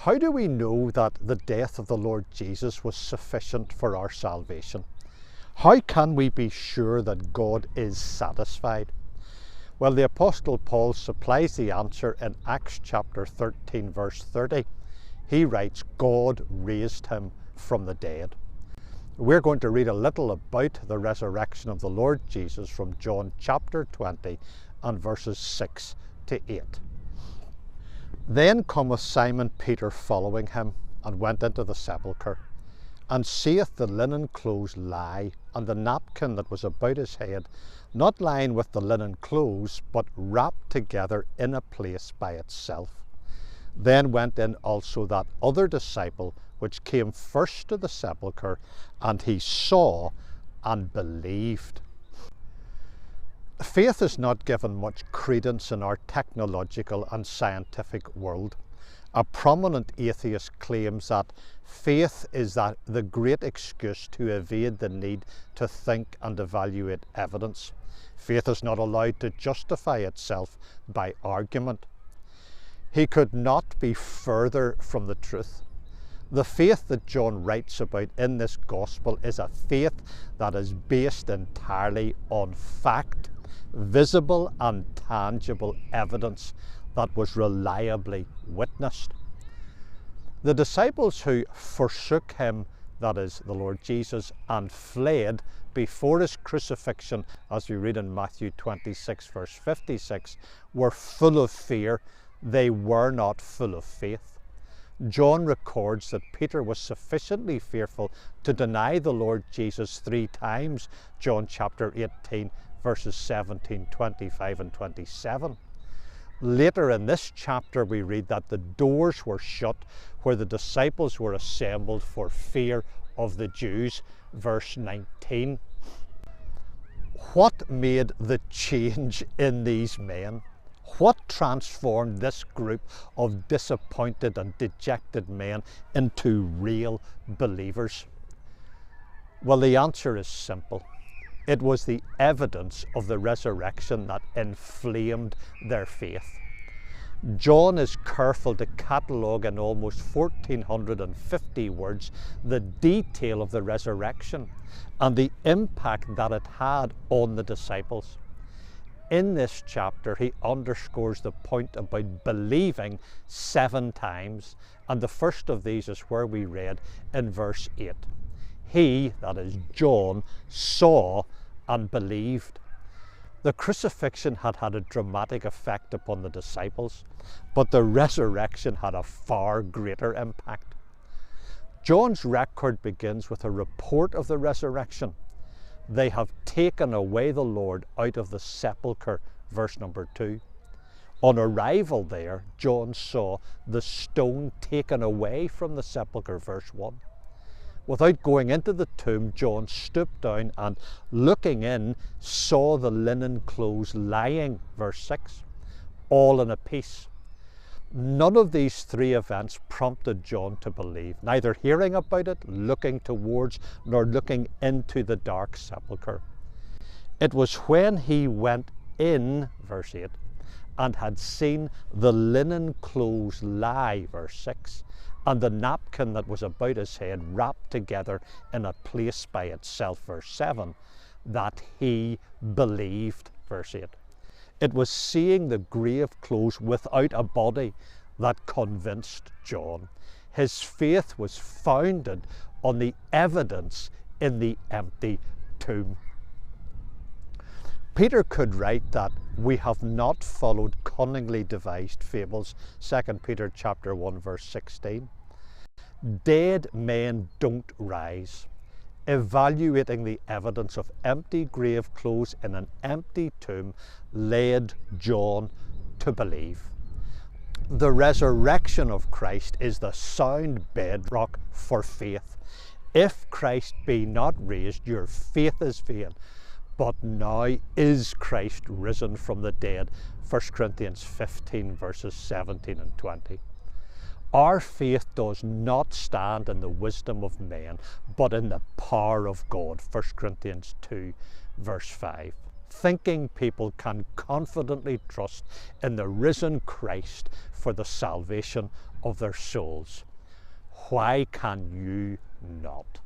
How do we know that the death of the Lord Jesus was sufficient for our salvation? How can we be sure that God is satisfied? Well, the Apostle Paul supplies the answer in Acts chapter 13, verse 30. He writes, God raised him from the dead. We're going to read a little about the resurrection of the Lord Jesus from John chapter 20 and verses 6 to 8. Then cometh Simon Peter following him, and went into the sepulchre, and seeth the linen clothes lie, and the napkin that was about his head, not lying with the linen clothes, but wrapped together in a place by itself. Then went in also that other disciple which came first to the sepulchre, and he saw and believed. Faith is not given much credence in our technological and scientific world. A prominent atheist claims that faith is the great excuse to evade the need to think and evaluate evidence. Faith is not allowed to justify itself by argument. He could not be further from the truth. The faith that John writes about in this gospel is a faith that is based entirely on fact, visible and tangible evidence that was reliably witnessed. The disciples who forsook him, that is the Lord Jesus, and fled before his crucifixion, as we read in Matthew 26 verse 56, were full of fear. They were not full of faith. John records that Peter was sufficiently fearful to deny the Lord Jesus 3 times, John chapter 18 verses 17, 25 and 27. Later in this chapter we read that the doors were shut where the disciples were assembled for fear of the Jews, verse 19. What made the change in these men? What transformed this group of disappointed and dejected men into real believers? Well, the answer is simple. It was the evidence of the resurrection that inflamed their faith. John is careful to catalogue in almost 1,450 words the detail of the resurrection and the impact that it had on the disciples. In this chapter, he underscores the point about believing 7 times, and the first of these is where we read in verse 8. He, that is John, saw and believed. The crucifixion had had a dramatic effect upon the disciples, but the resurrection had a far greater impact. John's record begins with a report of the resurrection. They have taken away the Lord out of the sepulchre, verse number 2. On arrival there, John saw the stone taken away from the sepulchre, verse 1. Without going into the tomb, John stooped down and, looking in, saw the linen clothes lying, verse 6, all in a piece. None of these 3 events prompted John to believe, neither hearing about it, looking towards, nor looking into the dark sepulchre. It was when he went in, verse 8, and had seen the linen clothes lie, verse 6, and the napkin that was about his head wrapped together in a place by itself, verse 7, that he believed, verse 8. It was seeing the grave clothes without a body that convinced John. His faith was founded on the evidence in the empty tomb. Peter could write that we have not followed cunningly devised fables, 2 Peter chapter 1 verse 16. Dead men don't rise. Evaluating the evidence of empty grave clothes in an empty tomb led John to believe. The resurrection of Christ is the sound bedrock for faith. If Christ be not raised, your faith is vain. But now is Christ risen from the dead, 1 Corinthians 15 verses 17 and 20. Our faith does not stand in the wisdom of men, but in the power of God, 1 Corinthians 2 verse 5. thinking people can confidently trust in the risen Christ for the salvation of their souls. Why can you not?